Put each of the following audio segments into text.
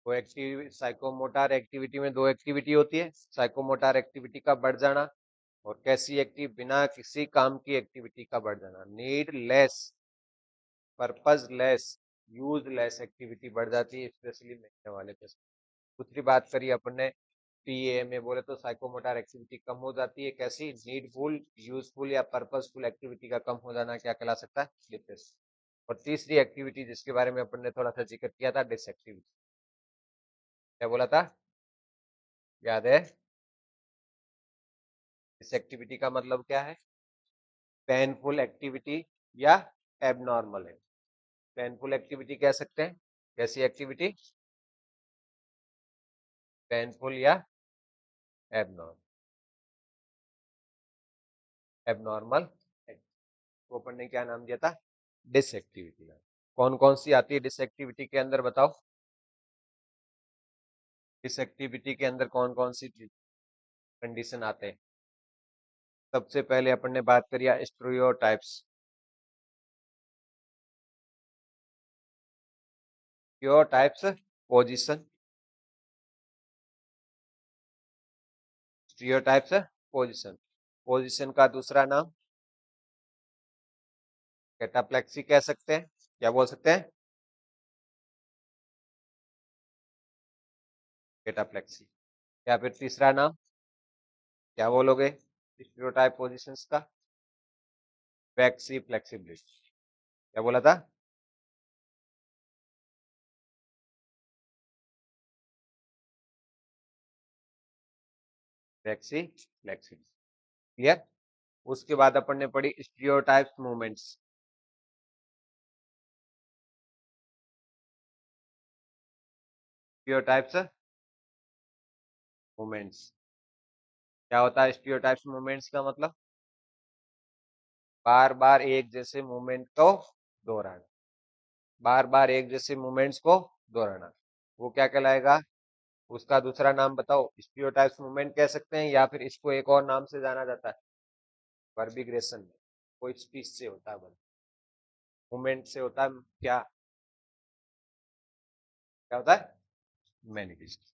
वो psychomotor activity में दो एक्टिविटी होती है, साइकोमोटर एक्टिविटी का बढ़ जाना और कैसी एक्टिव बिना किसी काम की एक्टिविटी का बढ़ जाना। Need less, purpose less, use less activity बढ़ जाती है, स्पेशली मिलने वाले पे। दूसरी बात करी अपन ने पीए में बोले तो साइकोमोटर एक्टिविटी कम हो जाती है, कैसी? नीडफुल, यूजफुल या पर्पसफुल एक्टिविटी का कम हो जाना क्या कहला सकता है? डिप्रेशन। और तीसरी एक्टिविटी जिसके बारे में अपन ने थोड़ा सा जिक्र किया था, डिसएक्टिविटी। क्या बोला था, याद है? डिसएक्टिविटी का मतलब क्या है? पेनफुल एक्टिविटी या एबनॉर्मल है। पेनफुल एक्टिविटी कह सकते हैं, कैसी एक्टिविटी? पेनफुल या एबनॉर्मल। एबनॉर्मल को अपन ने क्या नाम दिया था? डिसएक्टिविटी। कौन कौन सी आती है डिसएक्टिविटी के अंदर, बताओ? इस एक्टिविटी के अंदर कौन कौन सी कंडीशन आते हैं? सबसे पहले अपन ने बात करी stereotypes. Stereotypes position, stereotypes position. Position का दूसरा नाम कैटाप्लेक्सी कह सकते हैं। क्या बोल सकते हैं? कैटाप्लेक्सी। या फिर तीसरा नाम क्या बोलोगे स्टीरियोटाइप पोजीशंस का? Waxy flexibility. क्या बोला था? Waxy flexibility. क्लियर? उसके बाद अपन ने पढ़ी स्टीरियोटाइप्स मूवमेंट्स। Stereotypes movements. क्या होता है स्टीरियोटाइप्स मूवमेंट्स का मतलब? बार बार एक जैसे मूवमेंट को दोहराना, बार बार एक जैसे मूवमेंट्स को दोहराना, वो क्या कहलाएगा? उसका दूसरा नाम बताओ। स्टीरियोटाइप्स मूवमेंट कह सकते हैं या फिर इसको एक और नाम से जाना जाता है, वर्बिग्रेशन। कोई स्पीच से होता है, मूवमेंट से होता है क्या? क्या होता है? मैनिफेस्ट।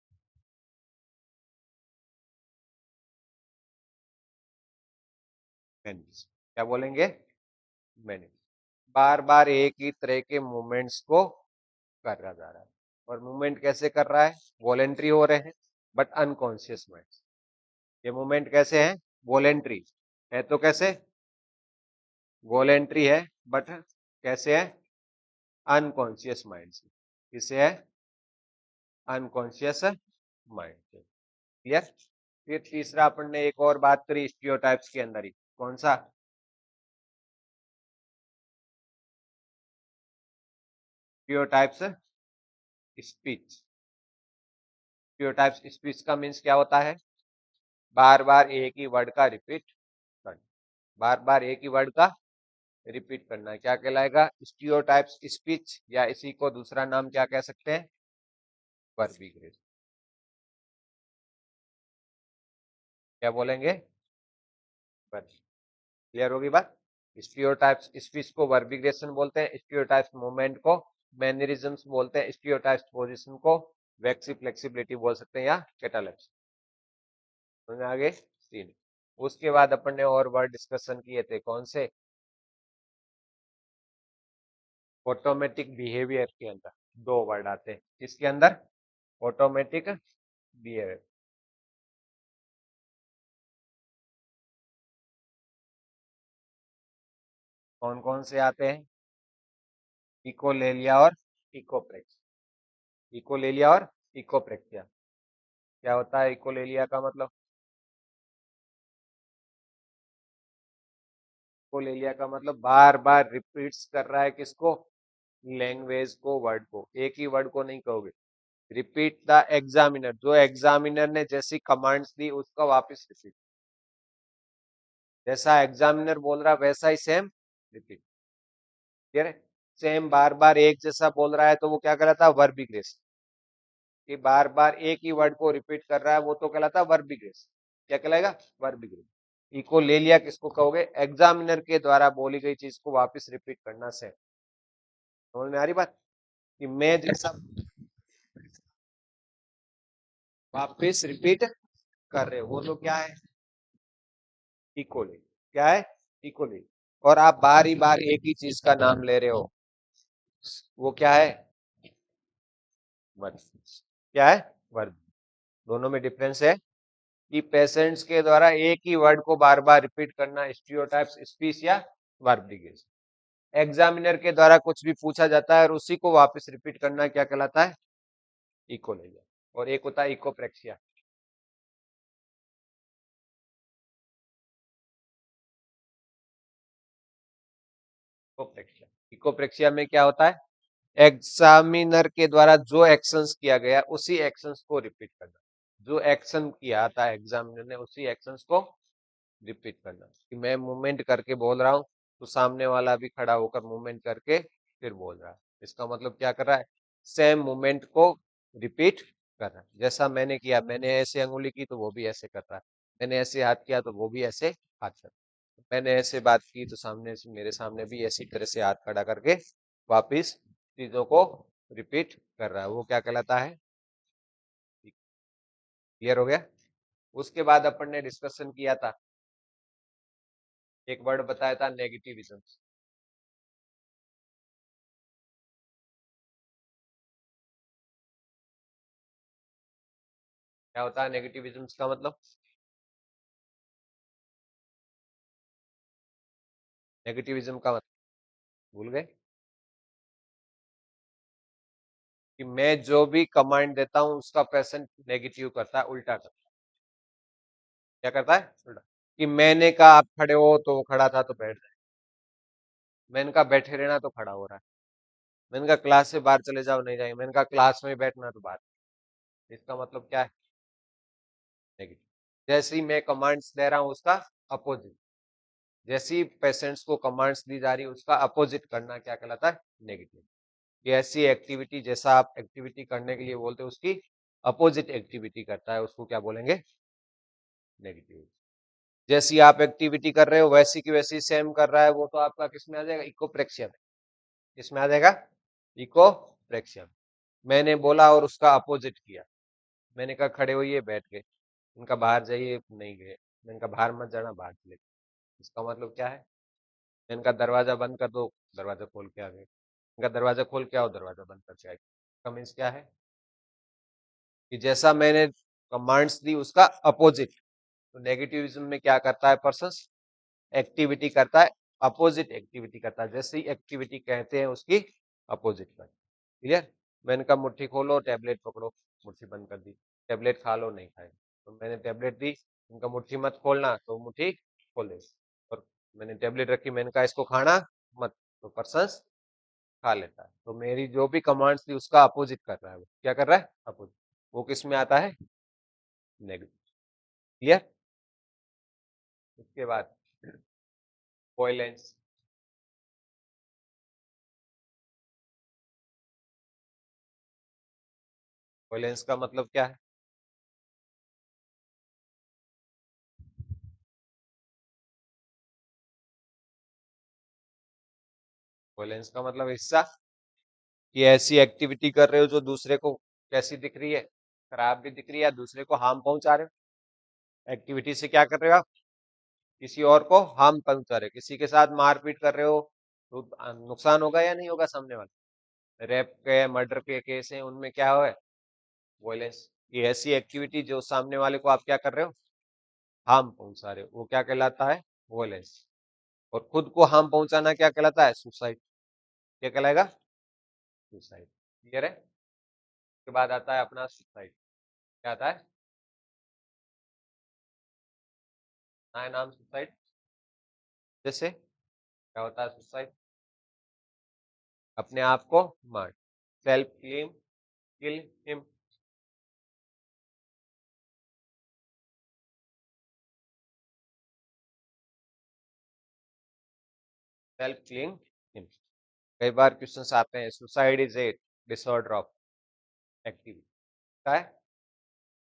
मैनिफेस्ट क्या बोलेंगे? मैनिफेस्ट। बार बार एक ही तरह के मूवमेंट्स को कर रहा जा रहा है, और मूवमेंट कैसे कर रहा है? वॉलेंट्री हो रहे हैं बट अनकॉन्शियस माइंड। ये मूवमेंट कैसे है? वॉलेंट्री है तो कैसे? वॉलेंट्री है बट कैसे है? अनकॉन्शियस माइंड से। किसे है? अनकॉन्शियस माइंड से। क्लियर? फिर तीसरा अपन ने एक और बात करी स्टीरियोटाइप्स के अंदर ही, कौन सा? Stereotypes speech. स्टीरियोटाइप्स स्पीच का मीन्स क्या होता है? बार बार एक ही वर्ड का रिपीट करना, बार बार एक ही वर्ड का रिपीट करना क्या कहलाएगा? स्टीरियोटाइप्स स्पीच, या इसी को दूसरा नाम क्या कह सकते हैं? वर्बिग्रेशन। क्या बोलेंगे? क्लियर होगी बात? स्टीरियोटाइप्स स्पीच को वर्बिग्रेशन बोलते हैं, स्टीरियोटाइप्स मूवमेंट को मैनरिज्म्स बोलते हैं, स्टीरियोटाइप्स पोजीशन को वैक्सी फ्लेक्सिबिलिटी बोल सकते हैं या कैटालेप्स। समझ में आ गए? तीन। उसके बाद अपन ने और वर्ड डिस्कशन किए थे, कौन से? ऑटोमेटिक बिहेवियर के अंदर दो वर्ड आते हैं। किसके अंदर? Automatic behaviour. कौन कौन से आते हैं? इकोलेलिया और इकोप्रेक्स। इकोलेलिया और इकोप्रेक्सिया। क्या होता है इकोलेलिया का मतलब? इकोलेलिया का मतलब बार बार रिपीट्स कर रहा है, किसको? लैंग्वेज को, वर्ड को। एक ही वर्ड को नहीं कहोगे, रिपीट द एग्जामिनर, जो एग्जामिनर ने जैसी कमांड्स दी उसका वापस रिपीट, जैसा एग्जामिनर बोल रहा वैसा ही सेम रिपीट। क्लियर है? सेम बार बार एक जैसा बोल रहा है तो वो क्या कहलाता है? वर्बिग्रेशन। कि बार बार एक ही वर्ड को रिपीट कर रहा है वो तो कहलाता है वर्बिग्रेशन। क्या कहलाएगा? वर्बिग्रेशन। इकोलेलिया किसको कहोगे? एग्जामिनर के द्वारा बोली गई चीज को वापस रिपीट करना से। समझ में आ रही बात? कि मैं जैसा वापस रिपीट कर रहे हो, वो तो क्या है, इक्वली। क्या है, इक्वली। और आप बार ही बार एक ही चीज का नाम ले रहे हो, वो क्या है, वर्ब। क्या है, वर्ब। दोनों में डिफरेंस है कि पेशेंट्स के द्वारा एक ही वर्ड को बार बार रिपीट करना स्टीरियोटाइप्स स्पीच या वर्बिफिकेशन। एग्जामिनर के द्वारा कुछ भी पूछा जाता है और उसी को वापस रिपीट करना क्या कहलाता है, इकोलेजिया। और एक होता है इकोप्रेक्सिया। इकोप्रेक्सिया, इकोप्रेक्सिया में क्या होता है, एग्जामिनर के द्वारा जो एक्शंस किया गया उसी एक्शंस को रिपीट करना। जो एक्शन किया था एग्जामिनर ने उसी एक्शंस को रिपीट करना। कि मैं मूवमेंट करके बोल रहा हूँ तो सामने वाला भी खड़ा होकर मूवमेंट करके फिर बोल रहा है। इसका मतलब क्या कर रहा है, सेम मूवमेंट को रिपीट कर रहा है। जैसा मैंने किया, मैंने ऐसे अंगुली की तो वो भी ऐसे कर रहा है, मैंने ऐसे हाथ किया तो वो भी ऐसे हाथ कर रहा है, मैंने ऐसे बात की तो सामने से मेरे सामने भी ऐसी तरह से हाथ खड़ा करके वापिस चीजों को रिपीट कर रहा है। वो क्या कहलाता है, क्लियर हो गया। उसके बाद अपन ने डिस्कशन किया था, एक वर्ड बताया था, नेगेटिविज्म। क्या होता है नेगेटिविज्म का मतलब, नेगेटिविज्म का मतलब भूल गए, कि मैं जो भी कमांड देता हूं उसका पेशेंट नेगेटिव करता है, उल्टा करता है। क्या करता है, उल्टा। कि मैंने कहा आप खड़े हो तो वो खड़ा था तो बैठ जाए, मैंने कहा बैठे रहना तो खड़ा हो रहा है, मैंने कहा क्लास से बाहर चले जाओ नहीं जाएंगे, मैंने कहा क्लास में बैठना तो बाहर। इसका मतलब क्या है, नेगेटिव। जैसे ही मैं कमांड्स दे रहा हूं उसका अपोजिट, जैसी पेशेंट्स को कमांड्स दी जा रही है उसका अपोजिट करना क्या कहलाता है, नेगेटिव। कि ऐसी एक्टिविटी, जैसा आप एक्टिविटी करने के लिए बोलते हो उसकी अपोजिट एक्टिविटी करता है, उसको क्या बोलेंगे, नेगेटिव। जैसी आप एक्टिविटी कर रहे हो वैसी की वैसी सेम कर रहा है, वो तो आपका किस में आ जाएगा, इकोप्रेक्सिया में। किसमें आ जाएगा, इकोप्रेक्सिया में। मैंने बोला और उसका अपोजिट किया, मैंने कहा खड़े होइए बैठ गए, उनका बाहर जाइए नहीं गए, मैंने कहा बाहर मत जाना बाहर चले। इसका मतलब क्या है, मैंने कहा दरवाजा बंद कर दो, दरवाजा खोल के आ गए, इनका दरवाजा खोल के आओ, दरवाजा बंद करके आए। इसका मीन्स क्या है, कि जैसा मैंने कमांड्स दी उसका अपोजिट। तो नेगेटिविज्म में क्या करता है पर्सन, एक्टिविटी करता है, अपोजिट एक्टिविटी करता है, जैसी एक्टिविटी कहते हैं उसकी अपोजिट कर। क्लियर। मैंने कहा मुट्ठी खोलो टैबलेट पकड़ो, मुट्ठी बंद कर दी, टैबलेट खा लो नहीं खाए, तो मैंने टैबलेट दी, उनका मुट्ठी मत खोलना तो मुट्ठी खोल दे, और मैंने टैबलेट रखी, मैंने कहा इसको खाना मत, तो पर्सन खा लेता है। तो मेरी जो भी कमांड्स थी उसका अपोजिट कर रहा है, वो क्या कर रहा है, अपोजिट। वो किस में आता है, नेगेटिव। क्लियर। उसके बाद वॉयलेंस। वॉयलेंस का मतलब क्या है, वॉयलेंस का मतलब हिस्सा, कि ऐसी एक्टिविटी कर रहे हो जो दूसरे को कैसी दिख रही है, खराब भी दिख रही है, दूसरे को हार्म पहुंचा रहे हो। एक्टिविटी से क्या कर रहे हो आप, किसी और को हार्म पहुंचा रहे हो, किसी के साथ मारपीट कर रहे हो तो नुकसान होगा या नहीं होगा सामने वाले। रेप के मर्डर के केस हैं उनमें क्या है, वॉयलेंस। ये ऐसी एक्टिविटी जो सामने वाले को आप क्या कर रहे हो, हार्म पहुंचा रहे हो, वो क्या कहलाता है, वॉयलेंस। और खुद को हार्म पहुंचाना क्या कहलाता है, सुसाइड। क्या कहलाएगा, सुसाइड। क्लियर है। उसके बाद आता है अपना सुसाइड। क्या आता है, नया नाम सुसाइड। जैसे क्या होता है सुसाइड, अपने आप को मार, self claim, kill him. Self claim him. कई बार क्वेश्चंस आते हैं, suicide is a disorder of activity. क्या है,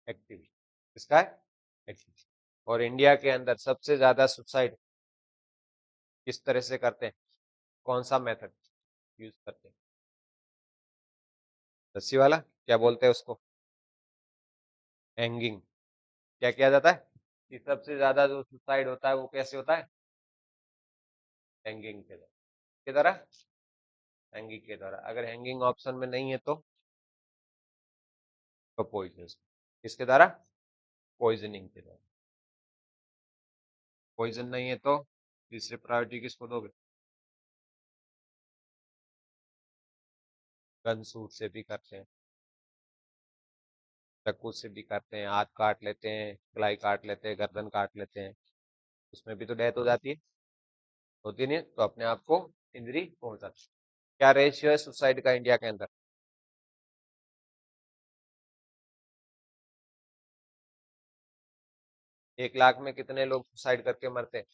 एक्टिविटी। किसका है, एक्टिविटी। और इंडिया के अंदर सबसे ज्यादा सुसाइड किस तरह से करते हैं, कौन सा मेथड यूज करते हैं, रस्सी वाला, क्या बोलते हैं उसको, हैंगिंग। क्या किया जाता है कि सबसे ज्यादा जो सुसाइड होता है वो कैसे होता है? हैंगिंग के द्वारा। के द्वारा? हैंगिंग के द्वारा। अगर हैंगिंग ऑप्शन में नहीं है तो पॉइजन। किसके द्वारा? पॉइजनिंग के द्वारा। पॉइजन नहीं है तो तीसरी प्रायोरिटी किसको दोगे? गन सूट से भी करते हैं, चाकू से भी करते हैं, हाथ काट लेते हैं, कलाई काट लेते हैं, गर्दन काट लेते हैं, उसमें भी तो डेथ हो जाती है। होती नहीं है, तो अपने आप को इंजरी पहुंचाती है। क्या रेशियो है सुसाइड का इंडिया के अंदर? 1 लाख में कितने लोग सुसाइड करके मरते हैं?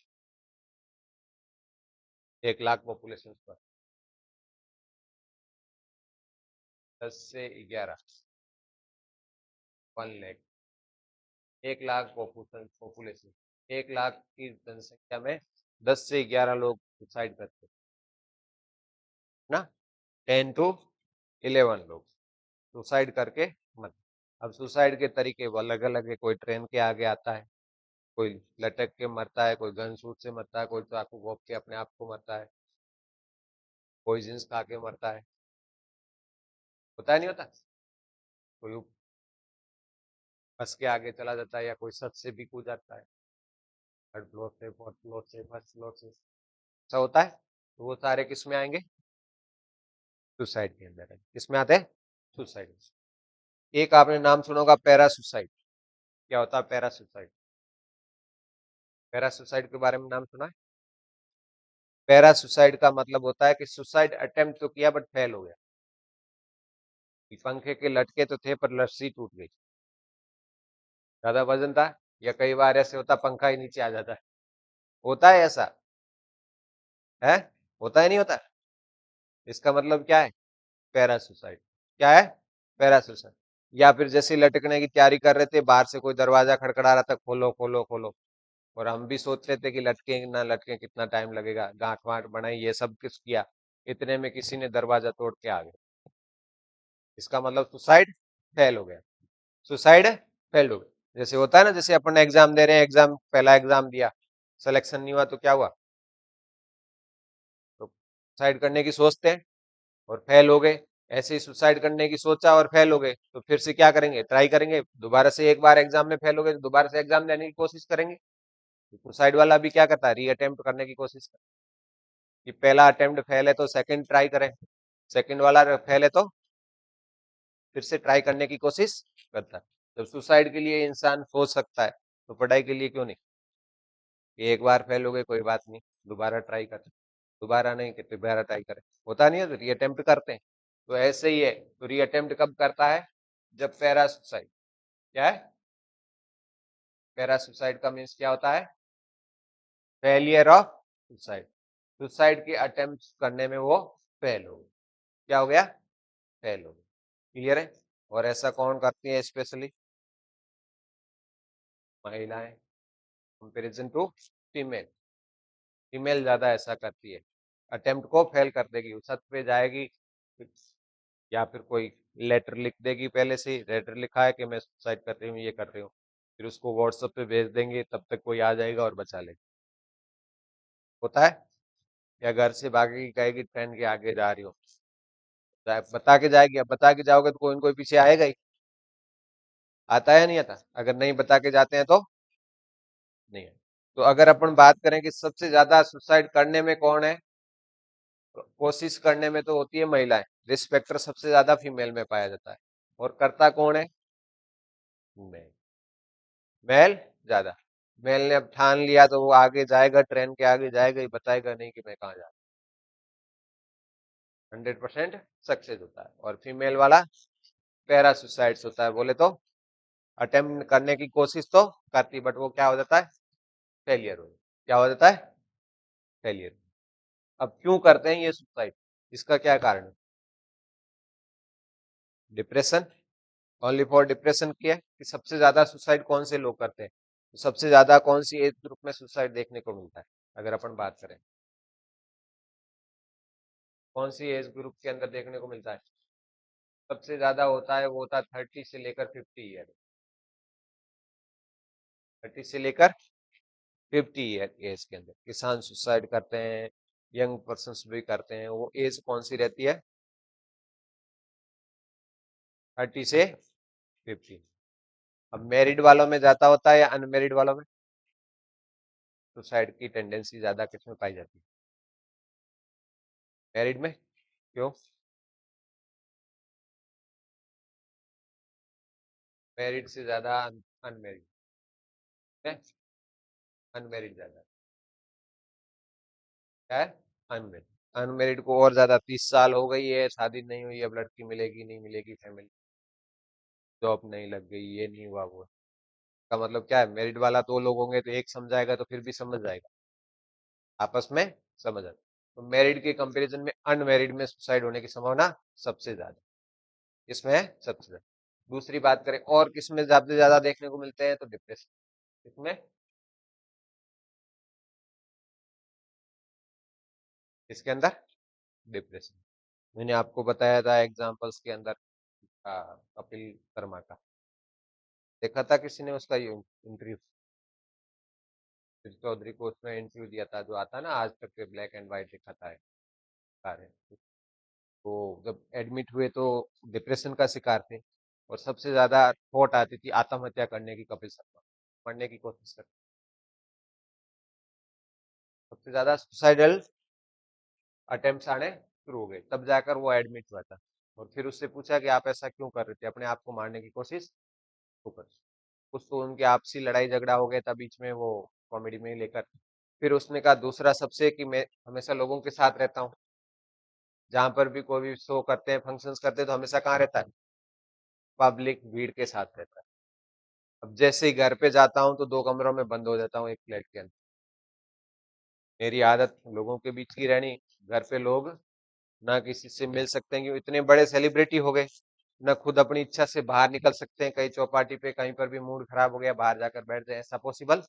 1 लाख पॉपुलेशन पर 10 से 11। 1 लाख। 1 लाख पॉपुलेशन, 1 लाख की जनसंख्या में 10 से 11 लोग सुसाइड करते हैं ना। 10 to 11 लोग सुसाइड करके मरते। अब सुसाइड के तरीके वो अलग अलग है। कोई ट्रेन के आगे आता है, कोई लटक के मरता है, कोई गन शूट से मरता है, कोई चाकू घोंप के अपने आप को मरता है, पॉइजन खा के मरता है। होता है नहीं होता? कोई बस के आगे चला जाता है, या कोई छत से भी कूद जाता है, थर्ड फ्लोर से, फोर्थ फ्लोर से, फर्स्ट फ्लोर से। ऐसा होता है। तो वो सारे किस में आएंगे? सुसाइड के अंदर है। किस में आते हैं? सुसाइड। एक आपने नाम सुना होगा पैरा सुसाइड। क्या होता है पैरा सुसाइड? पैरा सुसाइड के बारे में नाम सुना है? पैरा सुसाइड का मतलब होता है कि सुसाइड अटेम्प्ट तो किया बट फेल हो गया। पंखे के लटके तो थे पर रस्सी टूट गई, ज्यादा वजन था, या कई बार ऐसे होता पंखा ही नीचे आ जाता है। होता है ऐसा? है? होता है नहीं होता? इसका मतलब क्या है? Para suicide. क्या है? Para suicide. या फिर जैसे लटकने की तैयारी कर रहे थे, बाहर से कोई दरवाजा खड़खड़ा रहा था, खोलो खोलो खोलो, और हम भी सोच रहे थे कि लटके ना लटके, कितना टाइम लगेगा, गांठ वांठ बनाई, ये सब कुछ किया, इतने में किसी ने दरवाजा तोड़ के आ गया। इसका मतलब सुसाइड फेल हो गया। सुसाइड फेल्ड हो गया। जैसे होता है ना, जैसे अपन एग्जाम दे रहे हैं, एग्जाम पहला एग्जाम दिया, सिलेक्शन नहीं हुआ तो क्या हुआ? तो सुसाइड करने की सोचते हैं और फेल हो गए। ऐसे ही सुसाइड करने की सोचा और फेल हो गए, तो फिर से क्या करेंगे? ट्राई करेंगे दोबारा से। एक बार एग्जाम में फेल हो गए तो दोबारा से एग्जाम देने की कोशिश करेंगे। सुसाइड वाला भी क्या करता है? री अटेम्प्ट करने की कोशिश करता है। कि पहला अटेम्प्ट फेल है तो सेकंड ट्राई करें, सेकंड वाला फेल है तो फिर से ट्राई करने की कोशिश करता है। जब सुसाइड के लिए इंसान सोच सकता है तो पढ़ाई के लिए क्यों नहीं? एक बार फेल हो गए कोई बात नहीं, दोबारा ट्राई करें, दोबारा नहीं कि दोबारा ट्राई करें। होता नहीं है तो री अटेम्प्ट करते हैं। तो ऐसे ही है। तो री अटेम्प्ट कब करता है? जब पैरा सुसाइड। क्या है? पैरा सुसाइड का मीन्स क्या होता है? Failure of suicide. सुसाइड के अटेम्प्ट करने में वो फेल हो गया। क्या हो गया? फेल हो गया। क्लियर है? और ऐसा कौन करती है? स्पेशली महिलाएं, कंपेरिजन टू फीमेल। फीमेल ज्यादा ऐसा करती है, अटेम्प्ट को फेल कर देगी, छत पे जाएगी, या फिर कोई लेटर लिख देगी, पहले से ही लेटर लिखा है कि मैं सुसाइड कर रही हूँ, ये कर रही हूँ, फिर उसको व्हाट्सएप पे भेज देंगे, तब तक कोई आ जाएगा और बचा लेगा। होता है? या घर से भागेगी, कहेगी ट्रेन के आगे जा रही हो, बता के जाएगी। अब बता के जाओगे तो कोई न कोई पीछे आएगा ही। आता है नहीं आता? अगर नहीं बता के जाते हैं तो नहीं है। तो अगर अपन बात करें कि सबसे ज्यादा सुसाइड करने में कौन है, कोशिश करने में तो होती है महिलाएं। रिस्क फैक्टर सबसे ज्यादा फीमेल में पाया जाता है। और करता कौन है? मेल। मेल ज्यादा। मेल ने अब ठान लिया तो वो आगे जाएगा, ट्रेन के आगे जाएगा ही, बताएगा नहीं कि मैं कहाँ जा रहा हूँ। 100% सक्सेस होता है। और फीमेल वाला पैरा सुसाइड्स होता है। बोले तो अटेम्प्ट करने की कोशिश तो करती, बट वो क्या हो जाता है? फेलियर हो। क्या हो जाता है? फेलियर। अब क्यों करते हैं ये सुसाइड? इसका क्या कारण है? डिप्रेशन। ओनली फॉर डिप्रेशन की है कि सबसे ज्यादा सुसाइड कौन से लोग करते हैं? तो सबसे ज्यादा कौन सी एज ग्रुप में सुसाइड देखने को मिलता है? अगर अपन बात करें कौन सी एज ग्रुप के अंदर देखने को मिलता है? सबसे ज्यादा होता है वो होता है 30 से लेकर 50 ईयर। 30 से लेकर 50 ईयर एज के अंदर किसान सुसाइड करते हैं, यंग पर्सन भी करते हैं। वो एज कौन सी रहती है? 30 से 50। अब मैरिड वालों में ज्यादा होता है या अनमेरिड वालों में? सुसाइड की टेंडेंसी ज्यादा किसमें पाई जाती है? मैरिड में। क्यों? मैरिड से ज्यादा अनमेरिड है? अनमेरिड ज्यादा है। अनमेरिड, अनमेरिड को और ज्यादा, 30 साल हो गई है, शादी नहीं हुई, अब लड़की मिलेगी नहीं मिलेगी, फैमिली जॉब नहीं लग गई, ये नहीं हुआ वो। का मतलब क्या है? मेरिड वाला दो लोग होंगे तो एक समझाएगा तो फिर भी समझ जाएगा, आपस में समझ आता। तो मैरिड के कंपैरिजन में अनमैरिड में सुसाइड होने की संभावना सबसे ज्यादा, इसमें है सबसे ज्यादा। दूसरी बात करें और किसमें ज्यादा ज्यादा देखने को मिलते हैं, तो डिप्रेशन। इसमें, इसके अंदर डिप्रेशन। मैंने आपको बताया था एग्जांपल्स के अंदर कपिल शर्मा का, देखा था किसी ने उसका इंटरव्यू? चौधरी को उसमें इंटरव्यू दिया था, जो आता है ना आज तक के, ब्लैक एंड व्हाइट दिखाता है सारे। तो जब एडमिट हुए तो डिप्रेशन का शिकार थे, और सबसे ज्यादा थॉट आती थी आत्महत्या करने की, कपिल शर्मा मरने की कोशिश करते, सबसे ज्यादा सुसाइडल अटेम्प्ट्स आने शुरू हो गए, तब जाकर वो एडमिट हुआ था। और फिर उससे पूछा कि आप ऐसा क्यों कर रहे थे, अपने आप को मारने की कोशिश क्यों कर? कुछ तो उनके आपसी लड़ाई झगड़ा हो गया था बीच में, वो कॉमेडी में ही लेकर। फिर उसने कहा दूसरा सबसे कि मैं हमेशा लोगों के साथ रहता हूँ, जहां पर भी कोई भी शो करते हैं, फंक्शंस करते हैं, तो हमेशा कहाँ रहता है? पब्लिक भीड़ के साथ रहता है। अब जैसे ही घर पे जाता हूँ तो दो कमरों में बंद हो जाता हूँ एक फ्लैट के अंदर। मेरी आदत लोगों के बीच की रहनी। घर पे लोग ना किसी से मिल सकते हैं, क्योंकि इतने बड़े सेलिब्रिटी हो गए, ना खुद अपनी इच्छा से बाहर निकल सकते हैं, कहीं चौपाटी पे कहीं पर भी मूड खराब हो गया बाहर जाकर बैठ जाए, ऐसा पॉसिबल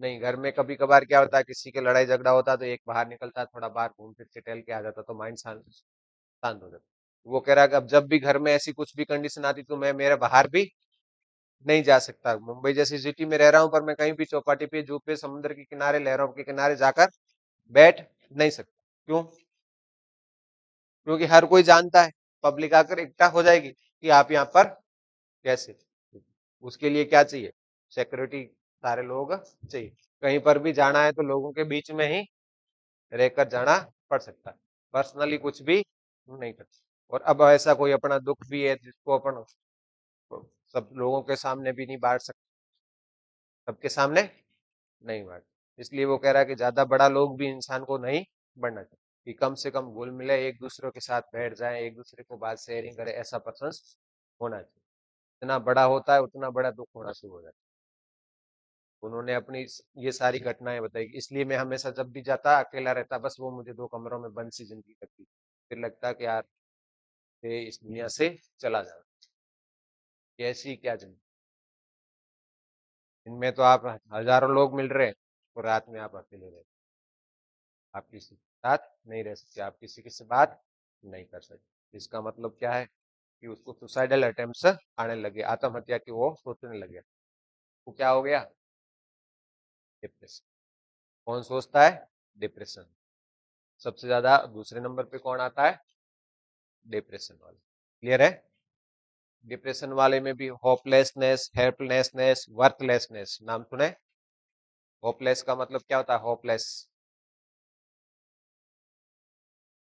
नहीं। घर में कभी कभार क्या होता है, किसी के लड़ाई झगड़ा होता है तो एक बाहर निकलता है, थोड़ा बाहर घूम फिर के टहल के आ जाता, तो माइंड शांत शांत हो जाता। वो कह रहा है कि अब जब भी घर में ऐसी कुछ भी कंडीशन आती तो मैं मेरे बाहर भी नहीं जा सकता। मुंबई जैसी सिटी में रह रहा हूँ, पर मैं कहीं भी चौपाटी पे, जू पे, समुद्र के किनारे, लहरों के किनारे जाकर बैठ नहीं सकता। क्यों? क्योंकि हर कोई जानता है, पब्लिक आकर इकट्ठा हो जाएगी कि आप यहाँ पर कैसे। उसके लिए क्या चाहिए? सिक्योरिटी, सारे लोग चाहिए। कहीं पर भी जाना है तो लोगों के बीच में ही रहकर जाना पड़ सकता है, पर्सनली कुछ भी नहीं कर सकता। और अब ऐसा कोई अपना दुख भी है जिसको अपन सब लोगों के सामने भी नहीं बांट सकते, सबके सामने नहीं बांट। इसलिए वो कह रहा है कि ज्यादा बड़ा लोग भी इंसान को नहीं बढ़ना चाहिए, कि कम से कम घुल मिले, एक दूसरे के साथ बैठ जाए, एक दूसरे को बात शेयरिंग करे, ऐसा पर्सन होना चाहिए। जितना बड़ा होता है उतना बड़ा दुख होना शुरू हो जाता है। उन्होंने अपनी ये सारी घटनाएं बताई, इसलिए मैं हमेशा जब भी जाता अकेला रहता, बस वो मुझे दो कमरों में बंद सी जिंदगी लगती, फिर लगता कि यार ये इस दुनिया से चला जाना, कैसी क्या जिंदगी। इनमें तो आप हजारों लोग मिल रहे हैं और रात में आप अकेले रहे, आप किसी के साथ नहीं रह सकते, आप किसी के से बात नहीं कर सकते। इसका मतलब क्या है कि उसको सुसाइडल अटेम्प्ट्स आने लगे, आत्महत्या की वो सोचने लगे। वो क्या हो गया? डिप्रेशन। कौन सोचता है? डिप्रेशन। सबसे ज्यादा दूसरे नंबर पे कौन आता है? डिप्रेशन वाले। क्लियर है? डिप्रेशन वाले में भी होपलेसनेस, हेल्पलेसनेस, वर्थलेसनेस, नाम सुने? होपलेस का मतलब क्या होता है? होपलेस,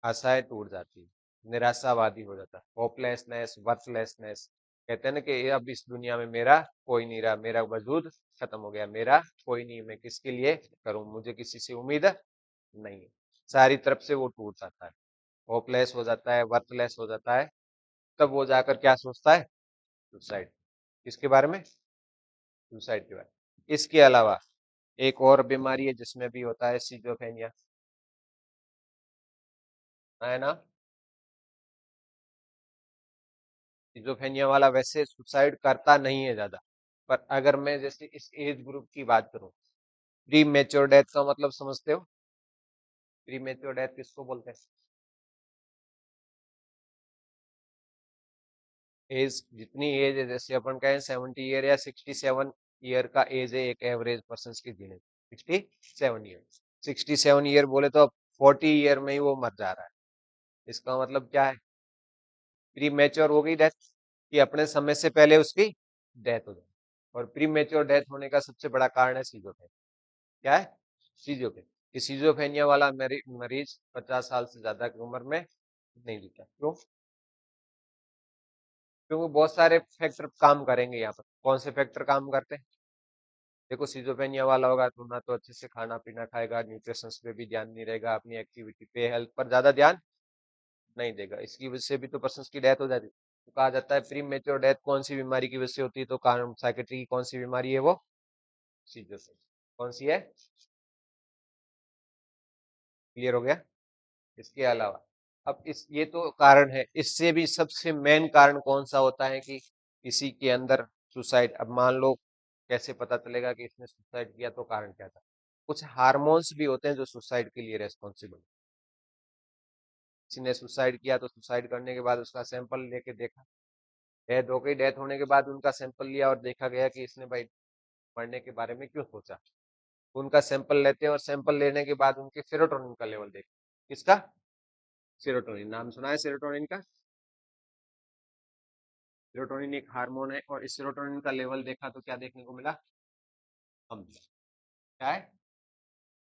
आशाएं टूट जाती है, निराशावादी हो जाता है। होपलेसनेस, वर्थलेसनेस, कहते हैं ना कि अब इस दुनिया में मेरा कोई नहीं रहा, मेरा वजूद खत्म हो गया, मेरा कोई नहीं, मैं किसके लिए करूं, मुझे किसी से उम्मीद नहीं है, सारी तरफ से वो टूट जाता है, होपलेस हो जाता है, वर्थलेस हो जाता है। तब वो जाकर क्या सोचता है? सुसाइड। किसके बारे में? सुसाइड के बारे में। इसके अलावा एक और बीमारी है जिसमें भी होता है, सिजोफ्रेनिया, है ना? सिजोफ्रेनिया वाला वैसे सुसाइड करता नहीं है ज्यादा, पर अगर मैं जैसे इस एज ग्रुप की बात करूं, प्री मेच्योर डेथ का मतलब समझते हो? प्री मेच्योर डेथ किसको बोलते हैं? एज, जितनी एज है, जैसे अपन कहें 70 ईयर या 67 ईयर का एज है एक एवरेज पर्सन की गिने 67 ईयर। 67 ईयर बोले तो अब 40 ईयर में ही वो मर जा रहा है। इसका मतलब क्या है? प्री मैच्योर हो गई डेथ, कि अपने समय से पहले उसकी डेथ हो जाए। और प्री मैच्योर डेथ होने का सबसे बड़ा कारण है सीजोफ्रेनिया। क्या है? सीजोफ्रेनिया। सीजोफ्रेनिया वाला मरीज 50 साल से ज्यादा की उम्र में नहीं जीता। क्यों? क्योंकि बहुत सारे फैक्टर काम करेंगे यहाँ पर। कौन से फैक्टर काम करते हैं? देखो, सीजोफ्रेनिया वाला होगा तो ना तो अच्छे से खाना पीना खाएगा, न्यूट्रिशन पे भी ध्यान नहीं रहेगा, अपनी एक्टिविटी पे, हेल्थ पर ज्यादा ध्यान नहीं देगा। इसकी वजह से भी तो पर्सन की डेथ हो जाती है। तो कहा जाता है प्री मेच्योर डेथ कौन सी बीमारी की वजह से होती है? तो कारण साइकेट्री की कौन सी बीमारी है वो? सीजोफ्रेनिया। कौन सी है? क्लियर हो गया? इसके अलावा अब इस ये तो कारण है, इससे भी सबसे मेन कारण कौन सा होता है कि किसी के अंदर सुसाइड। अब मान लो, कैसे पता चलेगा कि इसने सुसाइड किया? तो कारण क्या था? कुछ हार्मोन्स भी होते हैं जो सुसाइड के लिए रेस्पॉन्सिबल। किसी ने सुसाइड किया तो सुसाइड करने के बाद उसका सैंपल लेके देखा, डेथ हो गई, डेथ होने के बाद उनका सैंपल लिया और देखा गया कि इसने भाई मरने के बारे में क्यों सोचा। उनका सैंपल लेते हैं और सैंपल लेने के बाद उनके सेरोटोनिन का लेवल देखते हैं। किसका? सेरोटोनिन। नाम सुना है सेरोटोनिन का? सेरोटोनिन एक हार्मोन है, और इस सेरोटोनिन का लेवल देखा तो क्या देखने को मिला? कम। क्या है?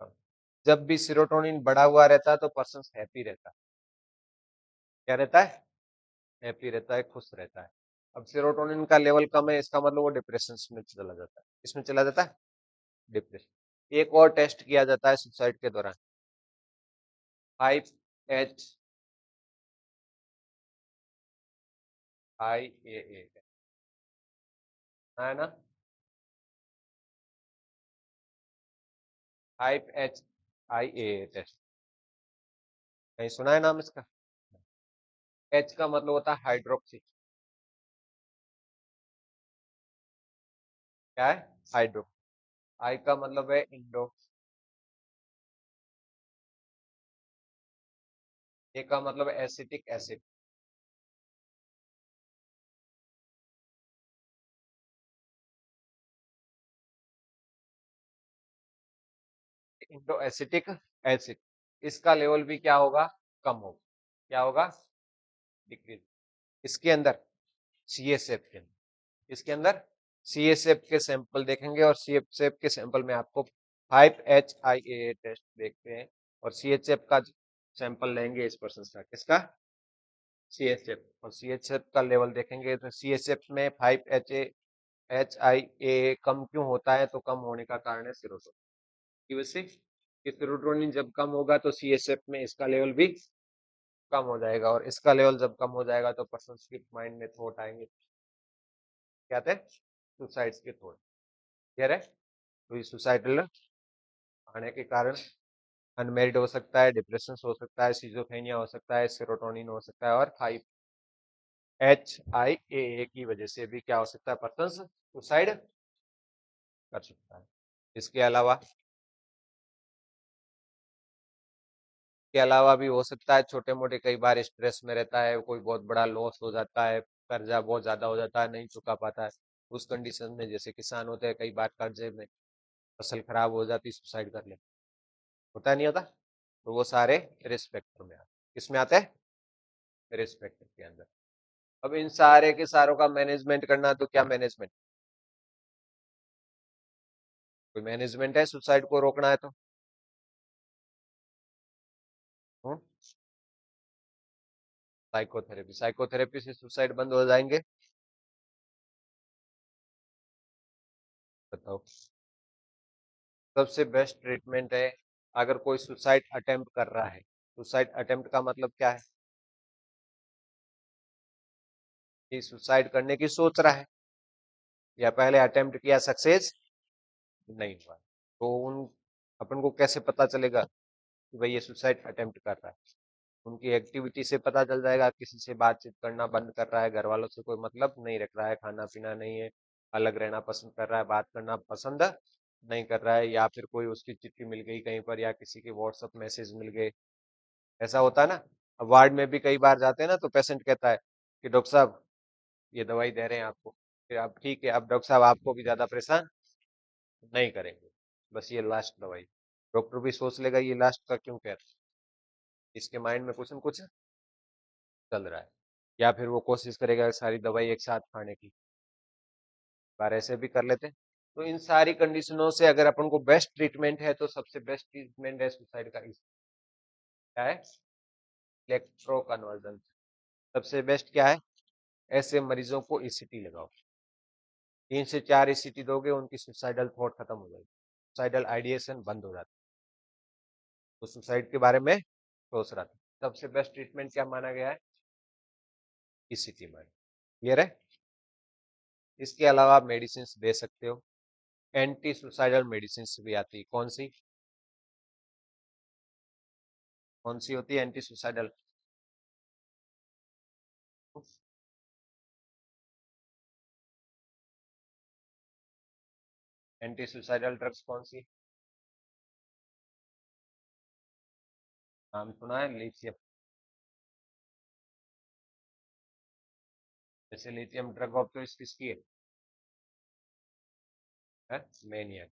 कम। जब भी सेरोटोनिन बढ़ा हुआ रहता है तो पर्सन हैप्पी रहता है। क्या रहता है? हैप्पी रहता है, खुश रहता है। अब सेरोटोनिन का लेवल कम है, इसका मतलब वो डिप्रेशन में चला जाता है। इसमें चला जाता है, डिप्रेशन। एक और टेस्ट किया जाता है सुसाइड के दौरान, 5HIAA है ना? 5HIAA टेस्ट, कहीं सुना है नाम इसका? एच का मतलब होता है हाइड्रोक्सी। क्या है? हाइड्रो। आई का मतलब है इंडो। ए का मतलब है acetic acid. Indo acetic acid. इसका लेवल भी क्या होगा? कम होगा। क्या होगा? डिक्रीज। इसके अंदर सीएसएफ के अंदर, इसके अंदर सीएसएफ के सैंपल देखेंगे, और सीएसएफ के सैंपल में आपको 5HIAA टेस्ट देखते हैं, और सीएचएफ का सैंपल लेंगे इस पर्सन का। किसका? सीएचएफ। और सीएचएफ का लेवल देखेंगे तो सीएचएफ में 5HIAA कम क्यों होता है? तो कम होने का कारण है सेरोटोनिन की वजह से। सेरोटोनिन जब कम होगा तो सीएसएफ में इसका लेवल भी कम हो जाएगा, और इसका लेवल जब कम हो जाएगा तो पर्सन के माइंड में थॉट आएंगे। क्या थे? सुसाइड के थॉट। क्लियर है? तो ये सुसाइडल आने के कारण अनमेरिड हो सकता है, डिप्रेशन हो सकता है, सिजोफ्रेनिया हो सकता है, सेरोटोनिन हो सकता है, और 5HIAA की वजह से भी क्या हो सकता है? पर्सन सुसाइड कर सकता है। इसके अलावा भी हो सकता है छोटे मोटे, कई बार स्ट्रेस में रहता है, कोई बहुत बड़ा लॉस हो जाता है, कर्जा बहुत ज्यादा हो जाता है, नहीं चुका पाता है। उस कंडीशन में जैसे किसान होते हैं, कई बार कर्जे में फसल खराब हो जाती, सुसाइड कर ले। होता नहीं होता? तो वो सारे रिस्क फैक्टर में आते। किसमें आते हैं? रिस्क फैक्टर के अंदर। अब इन सारे के सारों का मैनेजमेंट करना, तो क्या मैनेजमेंट? कोई मैनेजमेंट है सुसाइड को रोकना है तो? साइकोथेरेपी। साइकोथेरेपी से सुसाइड बंद हो जाएंगे? बताओ। सबसे बेस्ट ट्रीटमेंट है, अगर कोई सुसाइड अटेम्प्ट कर रहा है। सुसाइड अटेम्प्ट का मतलब क्या है? कि सुसाइड करने की सोच रहा है, या पहले अटेम्प्ट किया, सक्सेस नहीं हुआ। तो उन अपन को कैसे पता चलेगा कि भाई ये सुसाइड अटेम्प्ट कर रहा है? उनकी एक्टिविटी से पता चल जाएगा। किसी से बातचीत करना बंद कर रहा है, घर वालों से कोई मतलब नहीं रख रहा है, खाना पीना नहीं है, अलग रहना पसंद कर रहा है, बात करना पसंद नहीं कर रहा है, या फिर कोई उसकी चिट्ठी मिल गई कहीं पर, या किसी के व्हाट्सएप मैसेज मिल गए। ऐसा होता है ना। अब वार्ड में भी कई बार जाते हैं ना, तो पेशेंट कहता है कि डॉक्टर साहब ये दवाई दे रहे हैं आपको। फिर आप ठीक है, अब डॉक्टर साहब आपको भी ज्यादा परेशान नहीं करेंगे, बस ये लास्ट दवाई। डॉक्टर भी सोच लेगा ये लास्ट का क्यों कह रहे हैं, इसके माइंड में कुछ न कुछ चल रहा है, या फिर वो कोशिश करेगा सारी दवाई एक साथ खाने की। बार ऐसे भी कर लेते हैं। तो इन सारी कंडीशनों से अगर अपन को बेस्ट ट्रीटमेंट है तो सबसे बेस्ट ट्रीटमेंट है सुसाइड का क्या है, इलेक्ट्रो कन्वर्जन। सबसे बेस्ट क्या है, ऐसे मरीजों को ईसीटी लगाओ, 3 से 4 ईसीटी दोगे उनकी सुसाइडल थॉट खत्म हो जाएगी, सुसाइडल आइडिएशन बंद हो जाता है, तो सुसाइड के बारे में सोच रहा था। सबसे बेस्ट ट्रीटमेंट क्या माना गया है, ईसीटी माना। क्लियर है। इसके अलावा आप मेडिसिन दे सकते हो, एंटी सुसाइडल मेडिसिन भी आती है। कौन सी होती है anti suicidal, anti suicidal drugs कौन सी, नाम सुना है, लिथियम। जैसे लिथियम ड्रग ऑफ चॉइस किसकी है, मेनिया।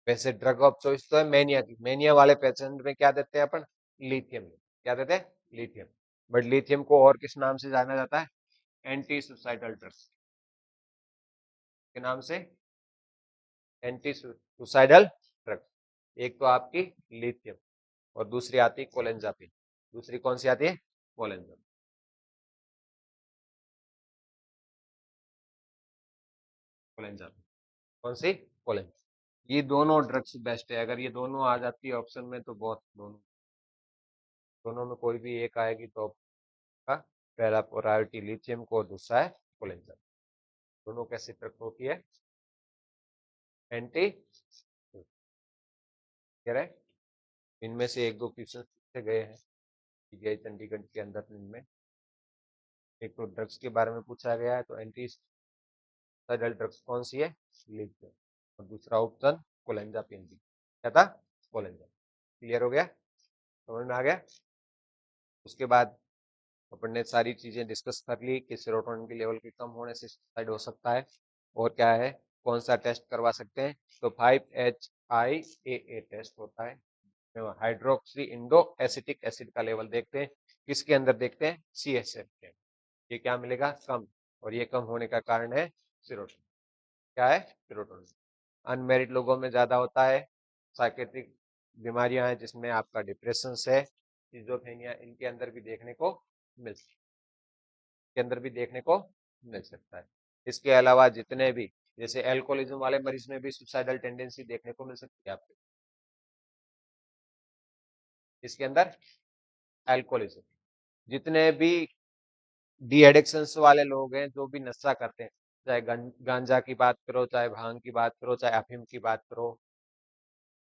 वैसे ड्रग ऑफ चॉइस तो है मेनिया की, मेनिया वाले पेशेंट में क्या देते हैं अपन, लिथियम। क्या देते हैं, लिथियम। बट लिथियम को और किस नाम से जाना जाता है, एंटी सुसाइडल ड्रग्स के नाम से, एंटी सुसाइडल ड्रग। एक तो आपकी लिथियम और दूसरी आती है कोलेंजापिन। दूसरी कौन सी आती है, कोलेंजापिन। कोलेंजापिन कौन सी, कोलेंजापिन। ये दोनों ड्रग्स बेस्ट है, अगर ये दोनों आ जाती है ऑप्शन में तो बहुत, दोनों दोनों में कोई भी एक आएगी तो आपका पहला प्रायोरिटी लिथियम को, दूसरा है कोलेंजापिन। दोनों कैसे ड्रग होती है, एंटी, कह रहे, इनमें से एक दो क्वेश्चन पूछे गए हैं पीजीआई चंडीगढ़ के अंदर। इनमें एक तो ड्रग्स के बारे में पूछा गया है, तो एंटी सुसाइडल ड्रग्स कौन सी है, लिथियम। और दूसरा ऑप्शन कोलेंजापिन भी, क्या था, कोलेंजापिन। क्लियर हो गया, समझ में आ गया। उसके बाद अपन ने सारी चीजें डिस्कस कर ली कि सेरोटोनिन के लेवल के कम होने से सुसाइड हो सकता है, और क्या है, कौन सा टेस्ट करवा सकते हैं, तो 5-HIAA टेस्ट होता है, हाइड्रोक्सी इंडो एसिटिक एसिड का लेवल देखते हैं, किसके अंदर देखते हैं, CSF के। ये क्या मिलेगा, कम, और ये कम होने का कारण है सेरोटोनिन। क्या है, सेरोटोनिन। अनमेरिड लोगों में ज्यादा होता है, साइकेट्रिक बीमारियां हैं जिसमें आपका डिप्रेशन है, सिजोफ्रेनिया, इनके अंदर भी देखने को मिल सकता है, के अंदर भी देखने को मिल सकता है। इसके अलावा जितने भी, जैसे एल्कोहलिज्म वाले मरीज में भी सुसाइडल टेंडेंसी देखने को मिल सकती है आपको, इसके अंदर एल्कोहलिज्म, जितने भी डी एडिक्शन वाले लोग हैं, जो भी नशा करते हैं, चाहे गांजा की बात करो, चाहे भांग की बात करो, चाहे अफीम की बात करो,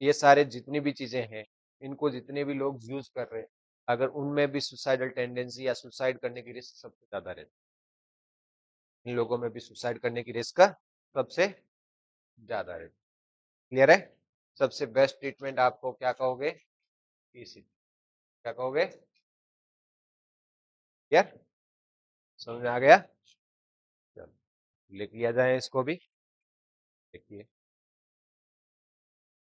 ये सारे जितनी भी चीजें हैं, इनको जितने भी लोग यूज कर रहे हैं, अगर उनमें भी सुसाइडल टेंडेंसी या सुसाइड करने की रिस्क सबसे ज्यादा रहती है, इन लोगों में भी सुसाइड करने की रिस्क सबसे ज्यादा रहती है। क्लियर है। सबसे बेस्ट ट्रीटमेंट आपको क्या कहोगे, ईसीटी। क्या कहोगे, क्लियर, समझ में आ गया। चलो लिख लिया जाए इसको भी, देखिए